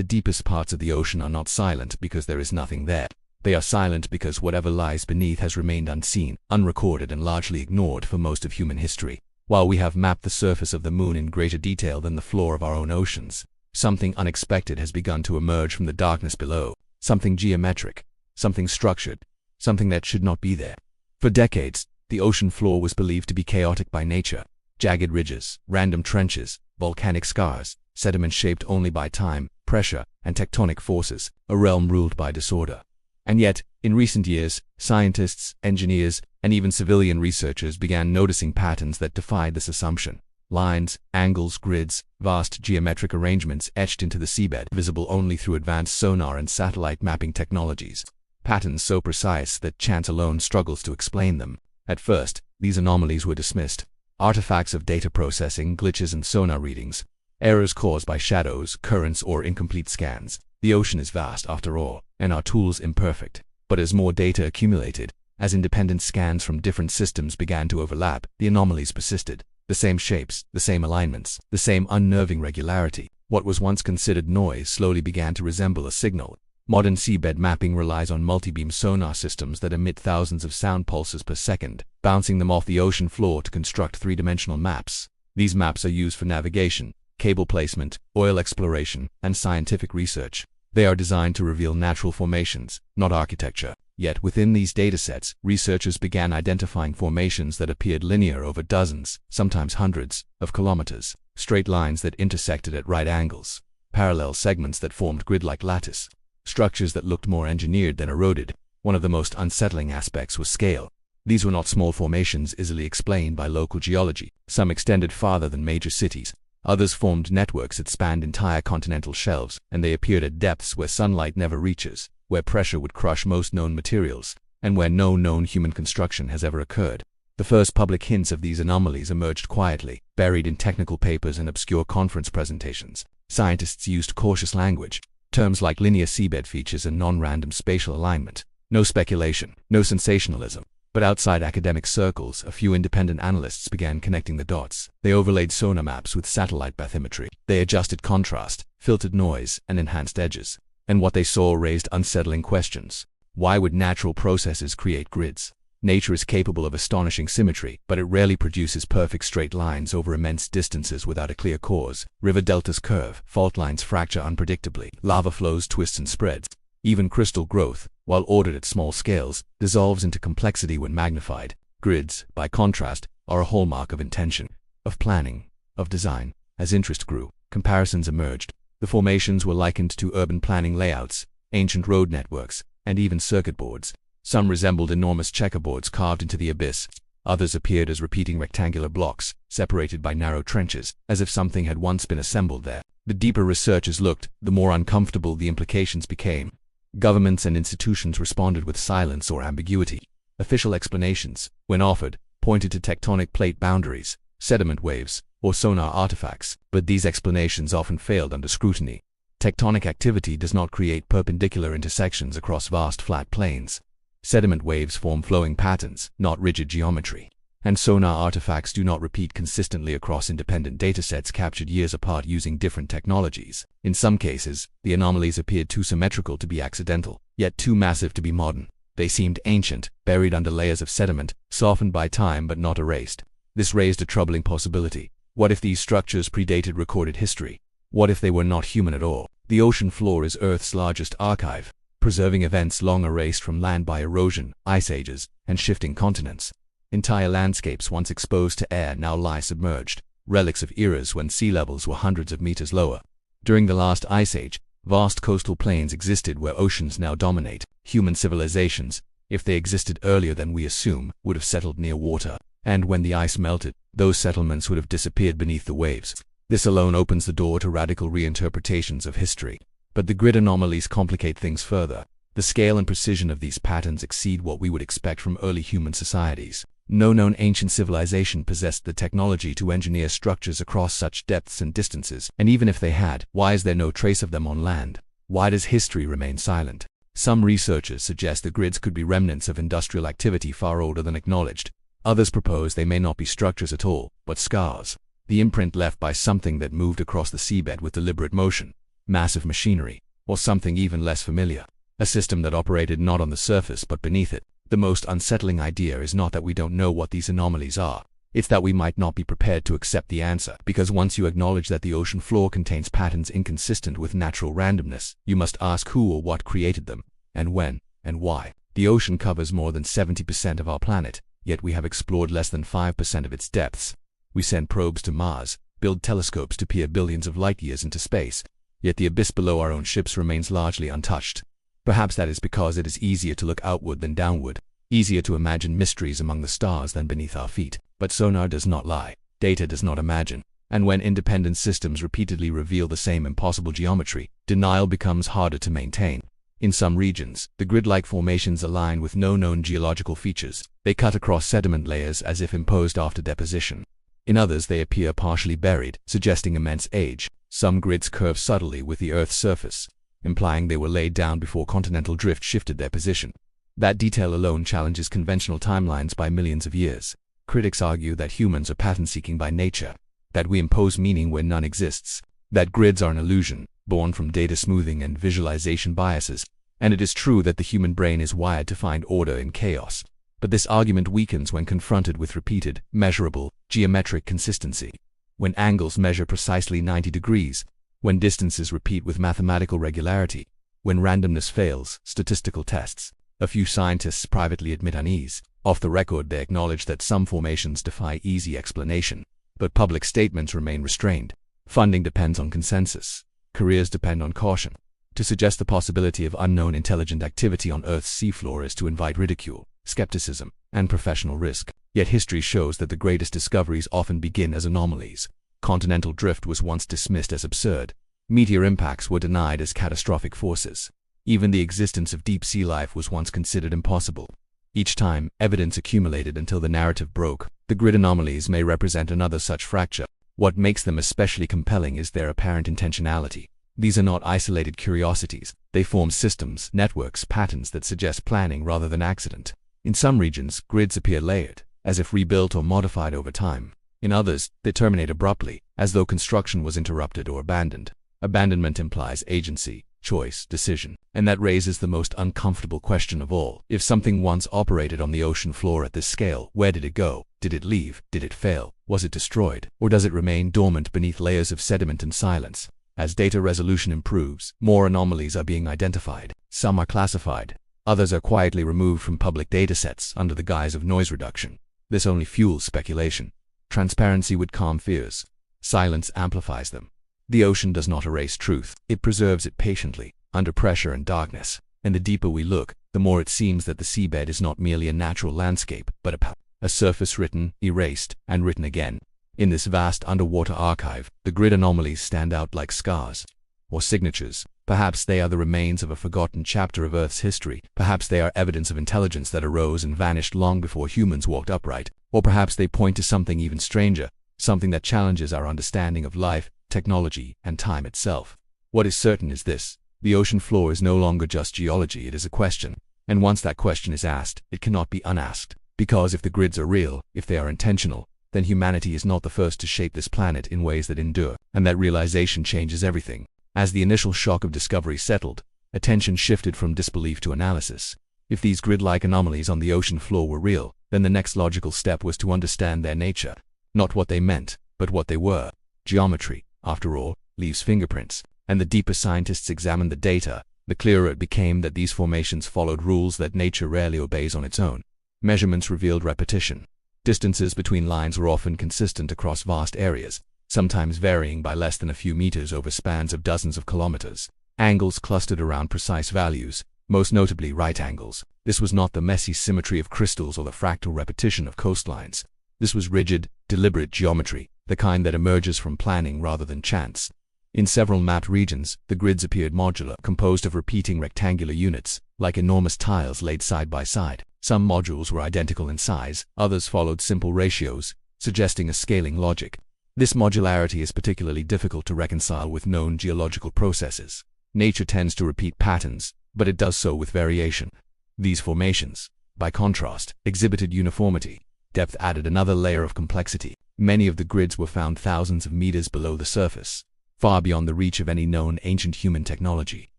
the deepest parts of the ocean are not silent because there is nothing there. They are silent because whatever lies beneath has remained unseen, unrecorded, and largely ignored for most of human history. While we have mapped the surface of the moon in greater detail than the floor of our own oceans, something unexpected has begun to emerge from the darkness below. Something geometric, something structured, something that should not be there. For decades, the ocean floor was believed to be chaotic by nature. Jagged ridges, random trenches, volcanic scars, sediment shaped only by time, pressure, and tectonic forces, a realm ruled by disorder. And yet, in recent years, scientists, engineers, and even civilian researchers began noticing patterns that defied this assumption. Lines, angles, grids, vast geometric arrangements etched into the seabed, visible only through advanced sonar and satellite mapping technologies. Patterns so precise that chance alone struggles to explain them. At first, these anomalies were dismissed. Artifacts of data processing, glitches in sonar readings, errors caused by shadows, currents, or incomplete scans. The ocean is vast, after all, and our tools imperfect. But as more data accumulated, as independent scans from different systems began to overlap, the anomalies persisted. The same shapes, the same alignments, the same unnerving regularity. What was once considered noise slowly began to resemble a signal. Modern seabed mapping relies on multi-beam sonar systems that emit thousands of sound pulses per second, bouncing them off the ocean floor to construct three-dimensional maps. These maps are used for navigation, cable placement, oil exploration, and scientific research. They are designed to reveal natural formations, not architecture. Yet within these datasets, researchers began identifying formations that appeared linear over dozens, sometimes hundreds, of kilometers, straight lines that intersected at right angles, parallel segments that formed grid-like lattice, structures that looked more engineered than eroded. One of the most unsettling aspects was scale. These were not small formations easily explained by local geology. Some extended farther than major cities. Others formed networks that spanned entire continental shelves, and they appeared at depths where sunlight never reaches, where pressure would crush most known materials, and where no known human construction has ever occurred. The first public hints of these anomalies emerged quietly, buried in technical papers and obscure conference presentations. Scientists used cautious language, terms like linear seabed features and non-random spatial alignment. No speculation, no sensationalism. But outside academic circles, a few independent analysts began connecting the dots. They overlaid sonar maps with satellite bathymetry. They adjusted contrast, filtered noise, and enhanced edges. And what they saw raised unsettling questions. Why would natural processes create grids? Nature is capable of astonishing symmetry, but it rarely produces perfect straight lines over immense distances without a clear cause. River deltas curve, fault lines fracture unpredictably, lava flows twist and spreads. Even crystal growth, while ordered at small scales, dissolves into complexity when magnified. Grids, by contrast, are a hallmark of intention, of planning, of design. As interest grew, comparisons emerged. The formations were likened to urban planning layouts, ancient road networks, and even circuit boards. Some resembled enormous checkerboards carved into the abyss. Others appeared as repeating rectangular blocks, separated by narrow trenches, as if something had once been assembled there. The deeper researchers looked, the more uncomfortable the implications became. Governments and institutions responded with silence or ambiguity. Official explanations, when offered, pointed to tectonic plate boundaries, sediment waves, or sonar artifacts, but these explanations often failed under scrutiny. Tectonic activity does not create perpendicular intersections across vast flat plains. Sediment waves form flowing patterns, not rigid geometry. And sonar artifacts do not repeat consistently across independent datasets captured years apart using different technologies. In some cases, the anomalies appeared too symmetrical to be accidental, yet too massive to be modern. They seemed ancient, buried under layers of sediment, softened by time but not erased. This raised a troubling possibility. What if these structures predated recorded history? What if they were not human at all? The ocean floor is Earth's largest archive, preserving events long erased from land by erosion, ice ages, and shifting continents. Entire landscapes once exposed to air now lie submerged, relics of eras when sea levels were hundreds of meters lower. During the last ice age, vast coastal plains existed where oceans now dominate. Human civilizations, if they existed earlier than we assume, would have settled near water. And when the ice melted, those settlements would have disappeared beneath the waves. This alone opens the door to radical reinterpretations of history. But the grid anomalies complicate things further. The scale and precision of these patterns exceed what we would expect from early human societies. No known ancient civilization possessed the technology to engineer structures across such depths and distances, and even if they had, why is there no trace of them on land? Why does history remain silent? Some researchers suggest the grids could be remnants of industrial activity far older than acknowledged. Others propose they may not be structures at all, but scars. The imprint left by something that moved across the seabed with deliberate motion. massive machinery, or something even less familiar, a system that operated not on the surface but beneath it. The most unsettling idea is not that we don't know what these anomalies are. It's that we might not be prepared to accept the answer, because once you acknowledge that the ocean floor contains patterns inconsistent with natural randomness, you must ask who or what created them, and when, and why. The ocean covers more than 70% of our planet, yet we have explored less than 5% of its depths. We send probes to Mars, build telescopes to peer billions of light years into space, yet the abyss below our own ships remains largely untouched. Perhaps that is because it is easier to look outward than downward, easier to imagine mysteries among the stars than beneath our feet. But sonar does not lie, data does not imagine, and when independent systems repeatedly reveal the same impossible geometry, denial becomes harder to maintain. In some regions, the grid-like formations align with no known geological features. They cut across sediment layers as if imposed after deposition. In others, they appear partially buried, suggesting immense age. Some grids curve subtly with the Earth's surface, implying they were laid down before continental drift shifted their position. That detail alone challenges conventional timelines by millions of years. Critics argue that humans are pattern-seeking by nature, that we impose meaning where none exists, that grids are an illusion, born from data smoothing and visualization biases, and it is true that the human brain is wired to find order in chaos. But this argument weakens when confronted with repeated, measurable, geometric consistency. When angles measure precisely 90 degrees, when distances repeat with mathematical regularity, when randomness fails statistical tests. A few scientists privately admit unease. Off the record, they acknowledge that some formations defy easy explanation, but public statements remain restrained. Funding depends on consensus. Careers depend on caution. To suggest the possibility of unknown intelligent activity on Earth's seafloor is to invite ridicule, skepticism, and professional risk. Yet history shows that the greatest discoveries often begin as anomalies. Continental drift was once dismissed as absurd. Meteor impacts were denied as catastrophic forces. Even the existence of deep-sea life was once considered impossible. Each time, evidence accumulated until the narrative broke. The grid anomalies may represent another such fracture. What makes them especially compelling is their apparent intentionality. These are not isolated curiosities. They form systems, networks, patterns that suggest planning rather than accident. In some regions, grids appear layered, as if rebuilt or modified over time. In others, they terminate abruptly, as though construction was interrupted or abandoned. Abandonment implies agency, choice, decision, and that raises the most uncomfortable question of all. If something once operated on the ocean floor at this scale, where did it go? Did it leave? Did it fail? Was it destroyed? Or does it remain dormant beneath layers of sediment and silence? As data resolution improves, more anomalies are being identified. Some are classified. Others are quietly removed from public datasets under the guise of noise reduction. This only fuels speculation. Transparency would calm fears. Silence amplifies them. The ocean does not erase truth. It preserves it patiently, under pressure and darkness. And the deeper we look, the more it seems that the seabed is not merely a natural landscape, but a surface written, erased, and written again. In this vast underwater archive, the grid anomalies stand out like scars, or signatures. Perhaps they are the remains of a forgotten chapter of Earth's history. Perhaps they are evidence of intelligence that arose and vanished long before humans walked upright. Or perhaps they point to something even stranger, something that challenges our understanding of life, technology, and time itself. What is certain is this: the ocean floor is no longer just geology, it is a question. And once that question is asked, it cannot be unasked. Because if the grids are real, if they are intentional, then humanity is not the first to shape this planet in ways that endure. And that realization changes everything. As the initial shock of discovery settled, attention shifted from disbelief to analysis. If these grid-like anomalies on the ocean floor were real, then the next logical step was to understand their nature. Not what they meant, but what they were. Geometry, after all, leaves fingerprints, and the deeper scientists examined the data, the clearer it became that these formations followed rules that nature rarely obeys on its own. Measurements revealed repetition. Distances between lines were often consistent across vast areas, sometimes varying by less than a few meters over spans of dozens of kilometers. Angles clustered around precise values, most notably right angles. This was not the messy symmetry of crystals or the fractal repetition of coastlines. This was rigid, deliberate geometry, the kind that emerges from planning rather than chance. In several mapped regions, the grids appeared modular, composed of repeating rectangular units, like enormous tiles laid side by side. Some modules were identical in size, others followed simple ratios, suggesting a scaling logic. This modularity is particularly difficult to reconcile with known geological processes. Nature tends to repeat patterns, but it does so with variation. These formations, by contrast, exhibited uniformity. Depth added another layer of complexity. Many of the grids were found thousands of meters below the surface. far beyond the reach of any known ancient human technology.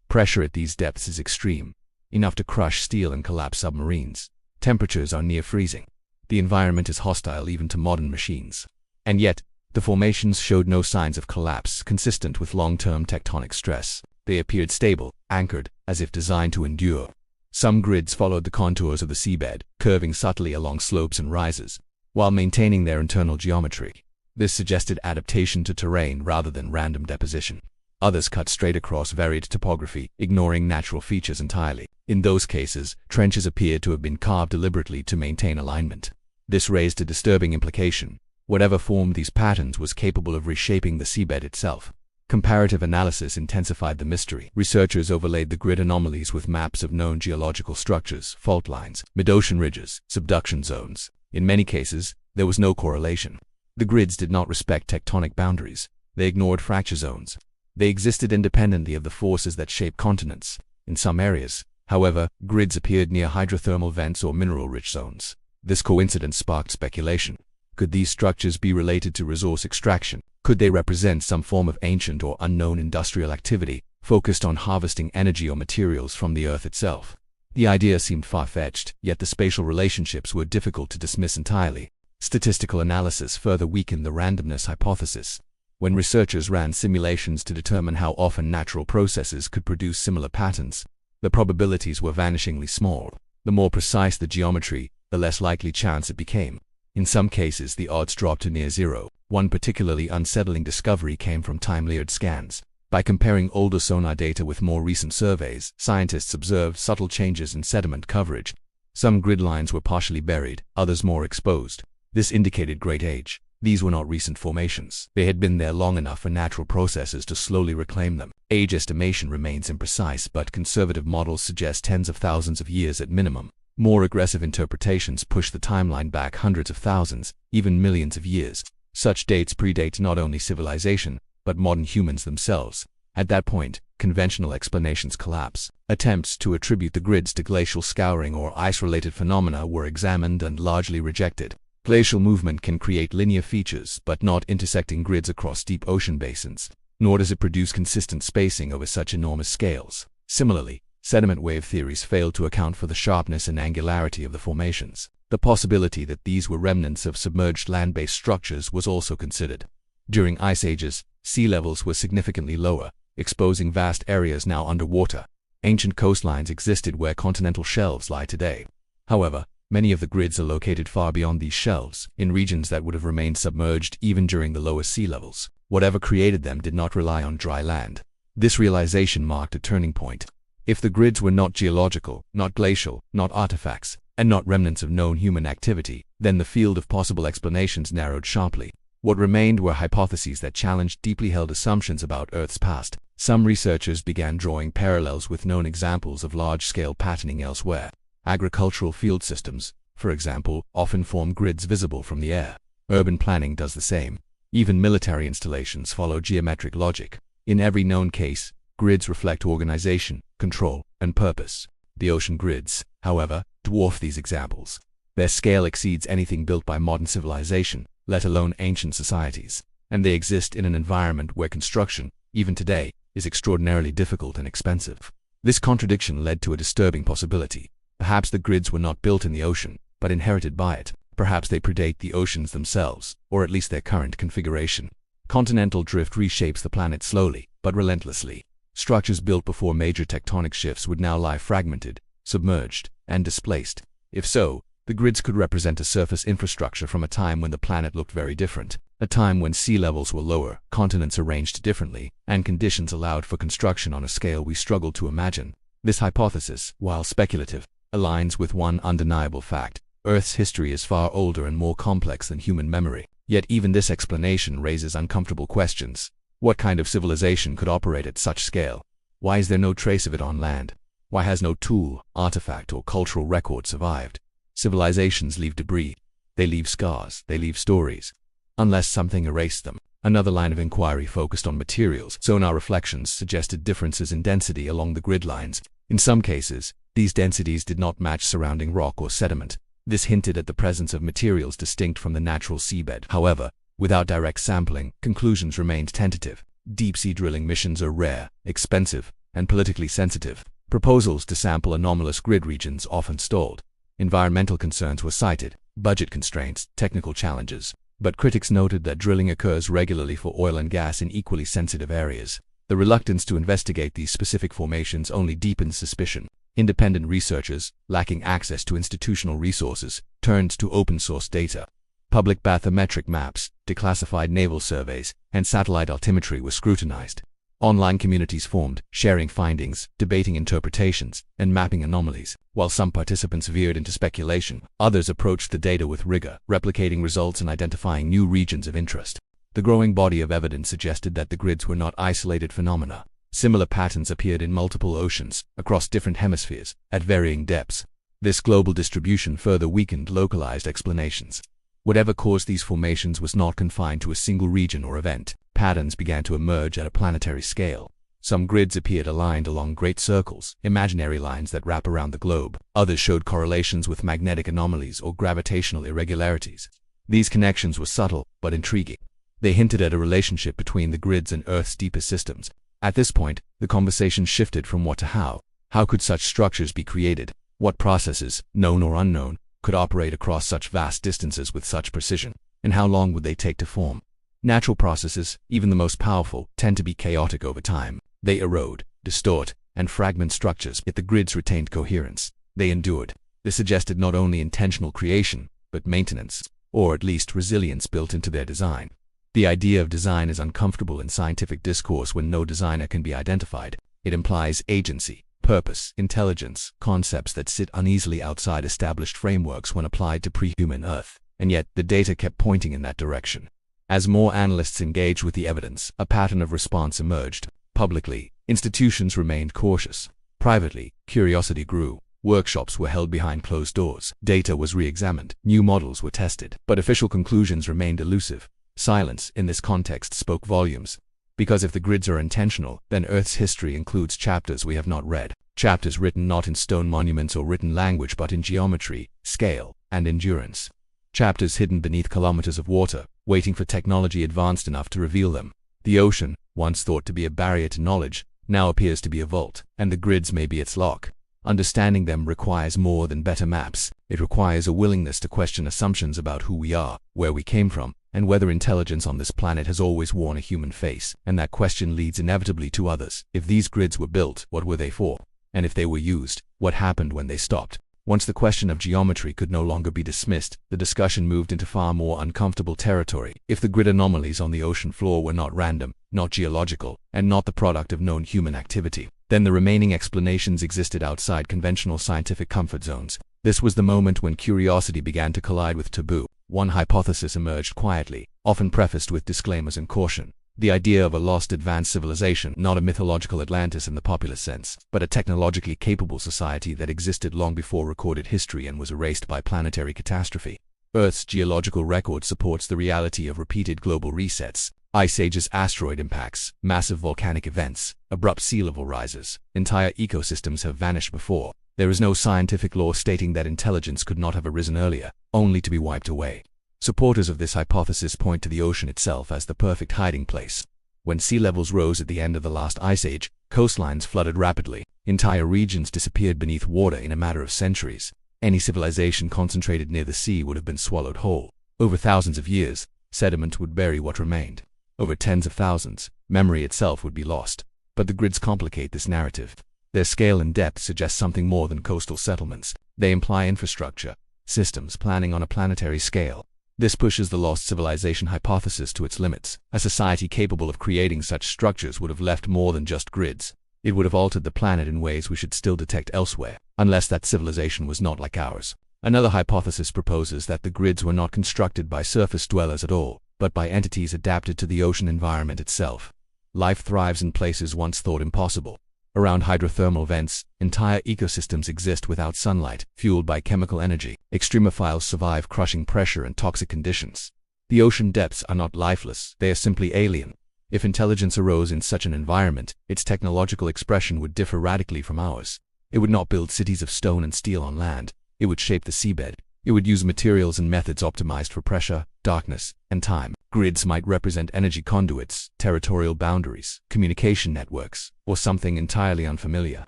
Pressure at these depths is extreme, enough to crush steel and collapse submarines. Temperatures are near freezing. The environment is hostile even to modern machines. And yet, the formations showed no signs of collapse consistent with long-term tectonic stress. They appeared stable, anchored, as if designed to endure. Some grids followed the contours of the seabed, curving subtly along slopes and rises, while maintaining their internal geometry. This suggested adaptation to terrain rather than random deposition. Others cut straight across varied topography, ignoring natural features entirely. In those cases, trenches appeared to have been carved deliberately to maintain alignment. This raised a disturbing implication. Whatever formed these patterns was capable of reshaping the seabed itself. Comparative analysis intensified the mystery. Researchers overlaid the grid anomalies with maps of known geological structures, fault lines, mid-ocean ridges, subduction zones. In many cases, there was no correlation. The grids did not respect tectonic boundaries. They ignored fracture zones. They existed independently of the forces that shape continents. In some areas, however, grids appeared near hydrothermal vents or mineral-rich zones. This coincidence sparked speculation. Could these structures be related to resource extraction? Could they represent some form of ancient or unknown industrial activity, focused on harvesting energy or materials from the Earth itself? The idea seemed far-fetched, yet the spatial relationships were difficult to dismiss entirely. Statistical analysis further weakened the randomness hypothesis. When researchers ran simulations to determine how often natural processes could produce similar patterns, the probabilities were vanishingly small. The more precise the geometry, the less likely chance it became. In some cases, the odds dropped to near zero. One particularly unsettling discovery came from time-layered scans. By comparing older sonar data with more recent surveys, scientists observed subtle changes in sediment coverage. Some grid lines were partially buried, others more exposed. This indicated great age. These were not recent formations. They had been there long enough for natural processes to slowly reclaim them. Age estimation remains imprecise, but conservative models suggest tens of thousands of years at minimum. More aggressive interpretations push the timeline back hundreds of thousands, even millions of years. Such dates predate not only civilization, but modern humans themselves. At that point, conventional explanations collapse. Attempts to attribute the grids to glacial scouring or ice-related phenomena were examined and largely rejected. Glacial movement can create linear features, but not intersecting grids across deep ocean basins, nor does it produce consistent spacing over such enormous scales. Similarly, sediment wave theories fail to account for the sharpness and angularity of the formations. The possibility that these were remnants of submerged land-based structures was also considered. During ice ages, sea levels were significantly lower, exposing vast areas now underwater. Ancient coastlines existed where continental shelves lie today. However, many of the grids are located far beyond these shelves, in regions that would have remained submerged even during the lowest sea levels. Whatever created them did not rely on dry land. This realization marked a turning point. If the grids were not geological, not glacial, not artifacts, and not remnants of known human activity, then the field of possible explanations narrowed sharply. What remained were hypotheses that challenged deeply held assumptions about Earth's past. Some researchers began drawing parallels with known examples of large-scale patterning elsewhere. Agricultural field systems, for example, often form grids visible from the air. Urban planning does the same. Even military installations follow geometric logic. In every known case, grids reflect organization, control, and purpose. The ocean grids, however, dwarf these examples. Their scale exceeds anything built by modern civilization, let alone ancient societies, and they exist in an environment where construction, even today, is extraordinarily difficult and expensive. This contradiction led to a disturbing possibility. Perhaps the grids were not built in the ocean, but inherited by it. Perhaps they predate the oceans themselves, or at least their current configuration. Continental drift reshapes the planet slowly, but relentlessly. Structures built before major tectonic shifts would now lie fragmented, submerged, and displaced. If so, the grids could represent a surface infrastructure from a time when the planet looked very different, a time when sea levels were lower, continents arranged differently, and conditions allowed for construction on a scale we struggle to imagine. This hypothesis, while speculative, aligns with one undeniable fact. Earth's history is far older and more complex than human memory. Yet even this explanation raises uncomfortable questions. What kind of civilization could operate at such scale? Why is there no trace of it on land? Why has no tool, artifact, or cultural record survived? Civilizations leave debris. They leave scars. They leave stories. Unless something erased them. Another line of inquiry focused on materials. Sonar reflections suggested differences in density along the grid lines. In some cases, these densities did not match surrounding rock or sediment. This hinted at the presence of materials distinct from the natural seabed. However, without direct sampling, conclusions remained tentative. Deep-sea drilling missions are rare, expensive, and politically sensitive. Proposals to sample anomalous grid regions often stalled. Environmental concerns were cited, budget constraints, technical challenges. But critics noted that drilling occurs regularly for oil and gas in equally sensitive areas. The reluctance to investigate these specific formations only deepens suspicion. Independent researchers, lacking access to institutional resources, turned to open-source data. Public bathymetric maps, declassified naval surveys, and satellite altimetry were scrutinized. Online communities formed, sharing findings, debating interpretations, and mapping anomalies. While some participants veered into speculation, others approached the data with rigor, replicating results and identifying new regions of interest. The growing body of evidence suggested that the grids were not isolated phenomena. Similar patterns appeared in multiple oceans, across different hemispheres, at varying depths. This global distribution further weakened localized explanations. Whatever caused these formations was not confined to a single region or event. Patterns began to emerge at a planetary scale. Some grids appeared aligned along great circles, imaginary lines that wrap around the globe. Others showed correlations with magnetic anomalies or gravitational irregularities. These connections were subtle but intriguing. They hinted at a relationship between the grids and Earth's deepest systems. At this point, the conversation shifted from what to how. How could such structures be created? What processes, known or unknown, could operate across such vast distances with such precision? And how long would they take to form? Natural processes, even the most powerful, tend to be chaotic over time. They erode, distort, and fragment structures, yet the grids retained coherence. They endured. This suggested not only intentional creation, but maintenance, or at least resilience built into their design. The idea of design is uncomfortable in scientific discourse when no designer can be identified. It implies agency, purpose, intelligence, concepts that sit uneasily outside established frameworks when applied to pre-human Earth. And yet, the data kept pointing in that direction. As more analysts engaged with the evidence, a pattern of response emerged. Publicly, institutions remained cautious. Privately, curiosity grew. Workshops were held behind closed doors. Data was re-examined. New models were tested. But official conclusions remained elusive. Silence, in this context, spoke volumes. Because if the grids are intentional, then Earth's history includes chapters we have not read. Chapters written not in stone monuments or written language but in geometry, scale, and endurance. Chapters hidden beneath kilometers of water, waiting for technology advanced enough to reveal them. The ocean, once thought to be a barrier to knowledge, now appears to be a vault, and the grids may be its lock. Understanding them requires more than better maps. It requires a willingness to question assumptions about who we are, where we came from, and whether intelligence on this planet has always worn a human face. And that question leads inevitably to others. If these grids were built, what were they for? And if they were used, what happened when they stopped? Once the question of geometry could no longer be dismissed, the discussion moved into far more uncomfortable territory. If the grid anomalies on the ocean floor were not random, not geological, and not the product of known human activity, then the remaining explanations existed outside conventional scientific comfort zones. This was the moment when curiosity began to collide with taboo. One hypothesis emerged quietly, often prefaced with disclaimers and caution. The idea of a lost advanced civilization, not a mythological Atlantis in the popular sense, but a technologically capable society that existed long before recorded history and was erased by planetary catastrophe. Earth's geological record supports the reality of repeated global resets, ice ages, asteroid impacts, massive volcanic events, abrupt sea level rises. Entire ecosystems have vanished before. There is no scientific law stating that intelligence could not have arisen earlier, only to be wiped away. Supporters of this hypothesis point to the ocean itself as the perfect hiding place. When sea levels rose at the end of the last ice age, coastlines flooded rapidly. Entire regions disappeared beneath water in a matter of centuries. Any civilization concentrated near the sea would have been swallowed whole. Over thousands of years, sediment would bury what remained. Over tens of thousands, memory itself would be lost. But the grids complicate this narrative. Their scale and depth suggest something more than coastal settlements. They imply infrastructure, systems planning on a planetary scale. This pushes the lost civilization hypothesis to its limits. A society capable of creating such structures would have left more than just grids. It would have altered the planet in ways we should still detect elsewhere, unless that civilization was not like ours. Another hypothesis proposes that the grids were not constructed by surface dwellers at all, but by entities adapted to the ocean environment itself. Life thrives in places once thought impossible. Around hydrothermal vents, entire ecosystems exist without sunlight, fueled by chemical energy. Extremophiles survive crushing pressure and toxic conditions. The ocean depths are not lifeless, they are simply alien. If intelligence arose in such an environment, its technological expression would differ radically from ours. It would not build cities of stone and steel on land. It would shape the seabed, It would use materials and methods optimized for pressure, darkness, and time. Grids might represent energy conduits, territorial boundaries, communication networks, or something entirely unfamiliar.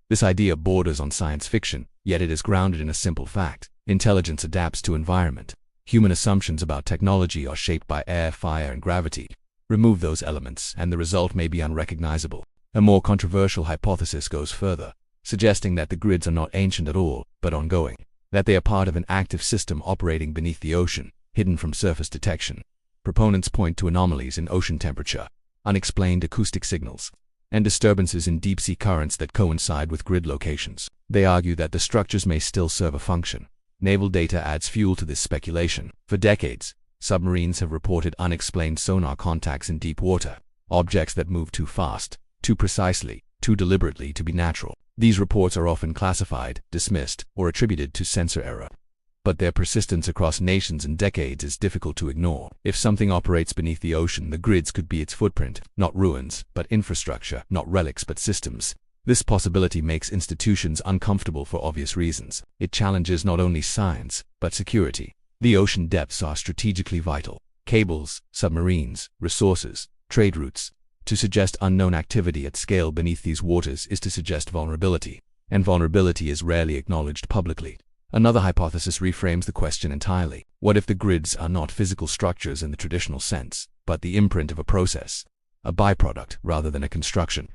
This idea borders on science fiction, yet it is grounded in a simple fact. Intelligence adapts to environment. Human assumptions about technology are shaped by air, fire, and gravity. Remove those elements, and the result may be unrecognizable. A more controversial hypothesis goes further, suggesting that the grids are not ancient at all, but ongoing. That they are part of an active system operating beneath the ocean, hidden from surface detection. Proponents point to anomalies in ocean temperature, unexplained acoustic signals, and disturbances in deep-sea currents that coincide with grid locations. They argue that the structures may still serve a function. Naval data adds fuel to this speculation. For decades, submarines have reported unexplained sonar contacts in deep water, objects that move too fast, too precisely, too deliberately to be natural. These reports are often classified, dismissed, or attributed to sensor error. But their persistence across nations and decades is difficult to ignore. If something operates beneath the ocean, the grids could be its footprint, not ruins, but infrastructure, not relics, but systems. This possibility makes institutions uncomfortable for obvious reasons. It challenges not only science, but security. The ocean depths are strategically vital. Cables, submarines, resources, trade routes. To suggest unknown activity at scale beneath these waters is to suggest vulnerability, and vulnerability is rarely acknowledged publicly. Another hypothesis reframes the question entirely. What if the grids are not physical structures in the traditional sense, but the imprint of a process, a byproduct rather than a construction?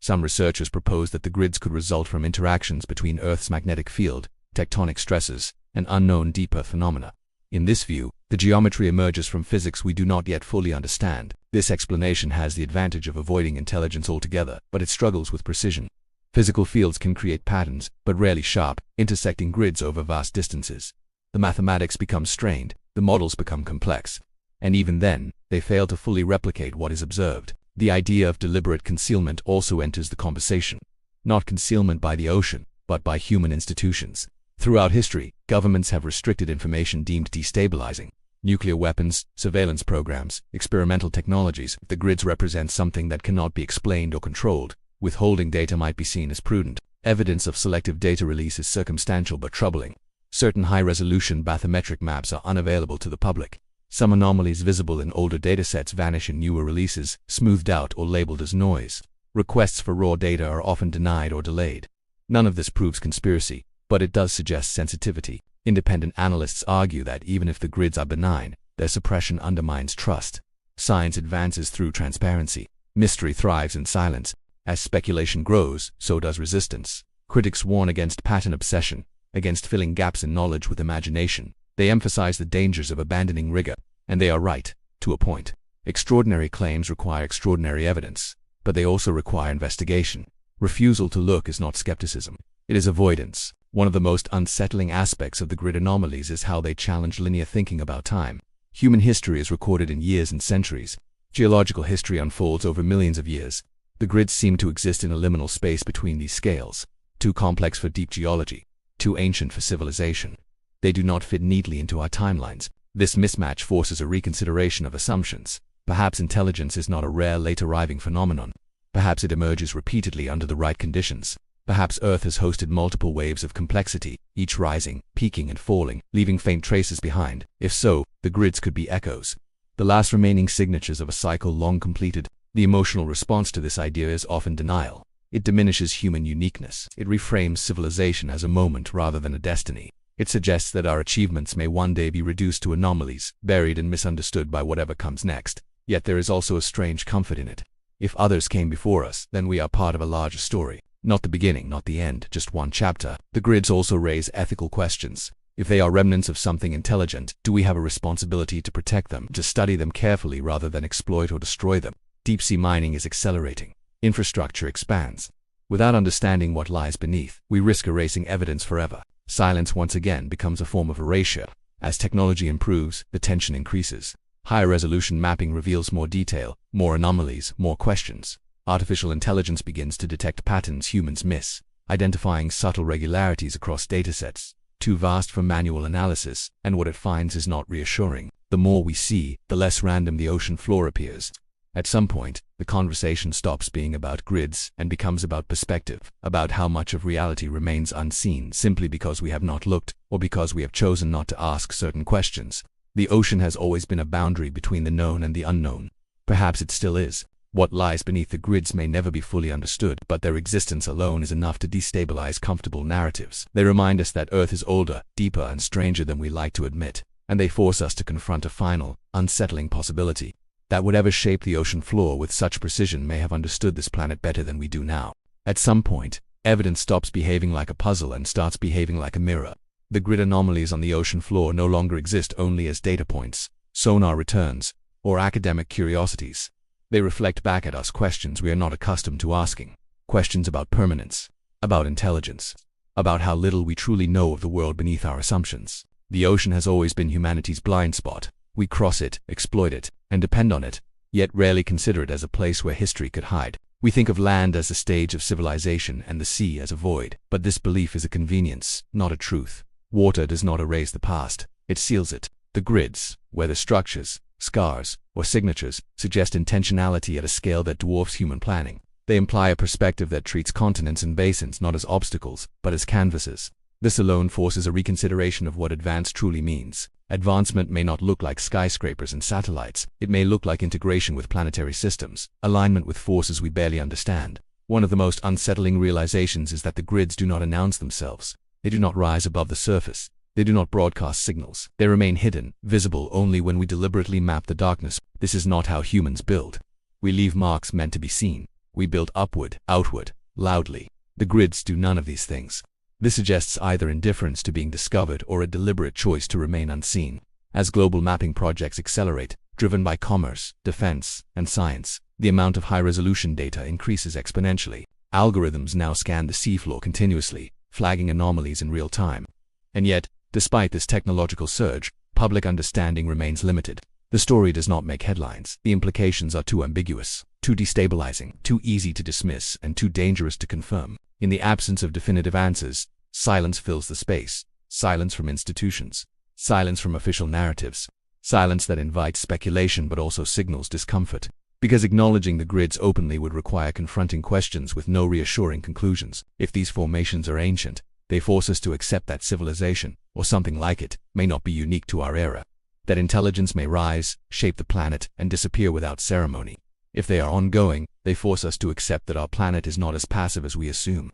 Some researchers propose that the grids could result from interactions between Earth's magnetic field, tectonic stresses, and unknown deep Earth phenomena. In this view, the geometry emerges from physics we do not yet fully understand. This explanation has the advantage of avoiding intelligence altogether, but it struggles with precision. Physical fields can create patterns, but rarely sharp, intersecting grids over vast distances. The mathematics become strained, the models become complex, and even then, they fail to fully replicate what is observed. The idea of deliberate concealment also enters the conversation. Not concealment by the ocean, but by human institutions. Throughout history, governments have restricted information deemed destabilizing. Nuclear weapons, surveillance programs, experimental technologies. If the grids represent something that cannot be explained or controlled, withholding data might be seen as prudent. Evidence of selective data release is circumstantial but troubling. Certain high-resolution bathymetric maps are unavailable to the public. Some anomalies visible in older datasets vanish in newer releases, smoothed out or labeled as noise. Requests for raw data are often denied or delayed. None of this proves conspiracy, but it does suggest sensitivity. Independent analysts argue that even if the grids are benign, their suppression undermines trust. Science advances through transparency. Mystery thrives in silence. As speculation grows, so does resistance. Critics warn against pattern obsession, against filling gaps in knowledge with imagination. They emphasize the dangers of abandoning rigor, and they are right, to a point. Extraordinary claims require extraordinary evidence, but they also require investigation. Refusal to look is not skepticism. It is avoidance. One of the most unsettling aspects of the grid anomalies is how they challenge linear thinking about time. Human history is recorded in years and centuries. Geological history unfolds over millions of years. The grids seem to exist in a liminal space between these scales, too complex for deep geology, too ancient for civilization. They do not fit neatly into our timelines. This mismatch forces a reconsideration of assumptions. Perhaps intelligence is not a rare late-arriving phenomenon. Perhaps it emerges repeatedly under the right conditions. Perhaps Earth has hosted multiple waves of complexity, each rising, peaking and falling, leaving faint traces behind. If so, the grids could be echoes, the last remaining signatures of a cycle long completed. The emotional response to this idea is often denial. It diminishes human uniqueness. It reframes civilization as a moment rather than a destiny. It suggests that our achievements may one day be reduced to anomalies, buried and misunderstood by whatever comes next. Yet there is also a strange comfort in it. If others came before us, then we are part of a larger story. Not the beginning, not the end, just one chapter. The grids also raise ethical questions. If they are remnants of something intelligent, do we have a responsibility to protect them, to study them carefully rather than exploit or destroy them? Deep-sea mining is accelerating. Infrastructure expands. Without understanding what lies beneath, we risk erasing evidence forever. Silence once again becomes a form of erasure. As technology improves, the tension increases. Higher resolution mapping reveals more detail, more anomalies, more questions. Artificial intelligence begins to detect patterns humans miss, identifying subtle regularities across datasets, too vast for manual analysis, and what it finds is not reassuring. The more we see, the less random the ocean floor appears. At some point, the conversation stops being about grids and becomes about perspective, about how much of reality remains unseen simply because we have not looked, or because we have chosen not to ask certain questions. The ocean has always been a boundary between the known and the unknown. Perhaps it still is. What lies beneath the grids may never be fully understood, but their existence alone is enough to destabilize comfortable narratives. They remind us that Earth is older, deeper, and stranger than we like to admit, and they force us to confront a final, unsettling possibility. That whatever shaped the ocean floor with such precision may have understood this planet better than we do now. At some point, evidence stops behaving like a puzzle and starts behaving like a mirror. The grid anomalies on the ocean floor no longer exist only as data points, sonar returns, or academic curiosities. They reflect back at us questions we are not accustomed to asking. Questions about permanence, about intelligence, about how little we truly know of the world beneath our assumptions. The ocean has always been humanity's blind spot. We cross it, exploit it, and depend on it, yet rarely consider it as a place where history could hide. We think of land as a stage of civilization and the sea as a void, but this belief is a convenience, not a truth. Water does not erase the past, it seals it. The grids, whether structures, scars, or signatures, suggest intentionality at a scale that dwarfs human planning. They imply a perspective that treats continents and basins not as obstacles, but as canvases. This alone forces a reconsideration of what advance truly means. Advancement may not look like skyscrapers and satellites. It may look like integration with planetary systems, alignment with forces we barely understand. One of the most unsettling realizations is that the grids do not announce themselves. They do not rise above the surface. They do not broadcast signals. They remain hidden, visible only when we deliberately map the darkness. This is not how humans build. We leave marks meant to be seen. We build upward, outward, loudly. The grids do none of these things. This suggests either indifference to being discovered or a deliberate choice to remain unseen. As global mapping projects accelerate, driven by commerce, defense, and science, the amount of high-resolution data increases exponentially. Algorithms now scan the seafloor continuously, flagging anomalies in real time. And yet, despite this technological surge, public understanding remains limited. The story does not make headlines. The implications are too ambiguous, too destabilizing, too easy to dismiss, and too dangerous to confirm. In the absence of definitive answers, silence fills the space. Silence from institutions. Silence from official narratives. Silence that invites speculation but also signals discomfort. Because acknowledging the grids openly would require confronting questions with no reassuring conclusions. If these formations are ancient, they force us to accept that civilization, or something like it, may not be unique to our era. That intelligence may rise, shape the planet, and disappear without ceremony. If they are ongoing, they force us to accept that our planet is not as passive as we assume.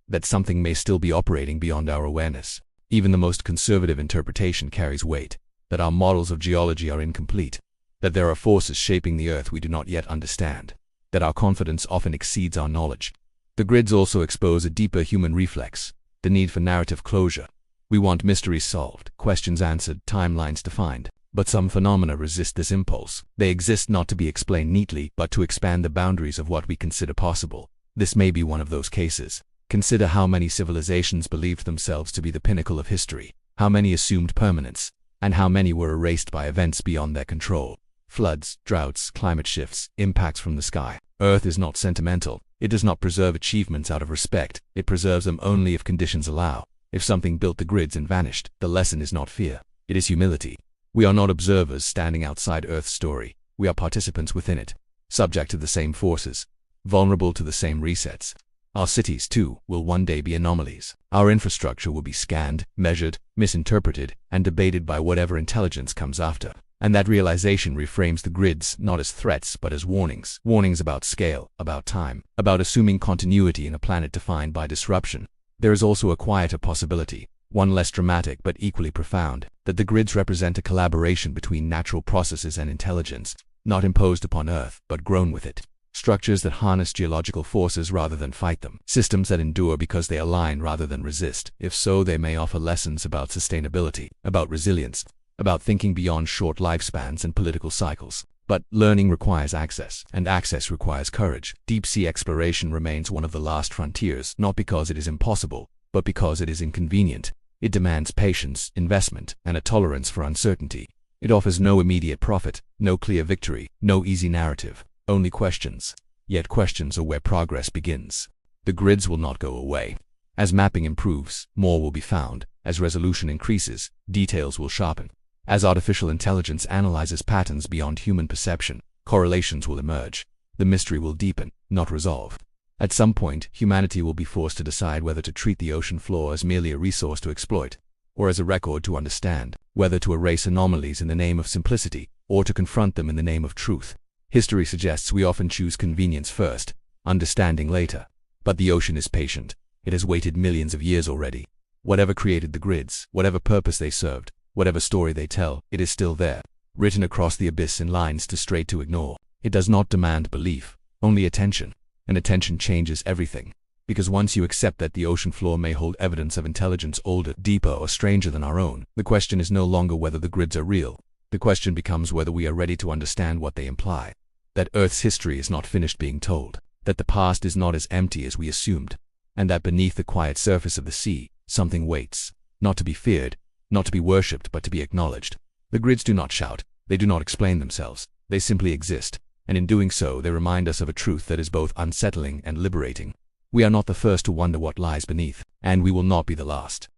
That something may still be operating beyond our awareness. Even the most conservative interpretation carries weight. That our models of geology are incomplete. That there are forces shaping the Earth we do not yet understand. That our confidence often exceeds our knowledge. The grids also expose a deeper human reflex, the need for narrative closure. We want mysteries solved, questions answered, timelines defined. But some phenomena resist this impulse. They exist not to be explained neatly, but to expand the boundaries of what we consider possible. This may be one of those cases. Consider how many civilizations believed themselves to be the pinnacle of history, how many assumed permanence, and how many were erased by events beyond their control. Floods, droughts, climate shifts, impacts from the sky. Earth is not sentimental. It does not preserve achievements out of respect. It preserves them only if conditions allow. If something built the grids and vanished, the lesson is not fear. It is humility. We are not observers standing outside Earth's story. We are participants within it, subject to the same forces, vulnerable to the same resets. Our cities, too, will one day be anomalies. Our infrastructure will be scanned, measured, misinterpreted, and debated by whatever intelligence comes after. And that realization reframes the grids not as threats but as warnings. Warnings about scale, about time, about assuming continuity in a planet defined by disruption. There is also a quieter possibility, one less dramatic but equally profound, that the grids represent a collaboration between natural processes and intelligence, not imposed upon Earth, but grown with it. Structures that harness geological forces rather than fight them. Systems that endure because they align rather than resist. If so, they may offer lessons about sustainability, about resilience, about thinking beyond short lifespans and political cycles. But learning requires access, and access requires courage. Deep-sea exploration remains one of the last frontiers, not because it is impossible, but because it is inconvenient. It demands patience, investment, and a tolerance for uncertainty. It offers no immediate profit, no clear victory, no easy narrative, only questions. Yet questions are where progress begins. The grids will not go away. As mapping improves, more will be found. As resolution increases, details will sharpen. As artificial intelligence analyzes patterns beyond human perception, Correlations will emerge. The mystery will deepen, not resolve. At some point, humanity will be forced to decide whether to treat the ocean floor as merely a resource to exploit, or as a record to understand, whether to erase anomalies in the name of simplicity, or to confront them in the name of truth. History suggests we often choose convenience first, understanding later. But the ocean is patient. It has waited millions of years already. Whatever created the grids, whatever purpose they served, whatever story they tell, it is still there, written across the abyss in lines too straight to ignore. It does not demand belief, only attention. And attention changes everything. Because once you accept that the ocean floor may hold evidence of intelligence older, deeper, or stranger than our own, the question is no longer whether the grids are real. The question becomes whether we are ready to understand what they imply. That Earth's history is not finished being told. That the past is not as empty as we assumed. And that beneath the quiet surface of the sea, something waits. Not to be feared, not to be worshipped, but to be acknowledged. The grids do not shout. They do not explain themselves. They simply exist. And in doing so, they remind us of a truth that is both unsettling and liberating. We are not the first to wonder what lies beneath, and we will not be the last.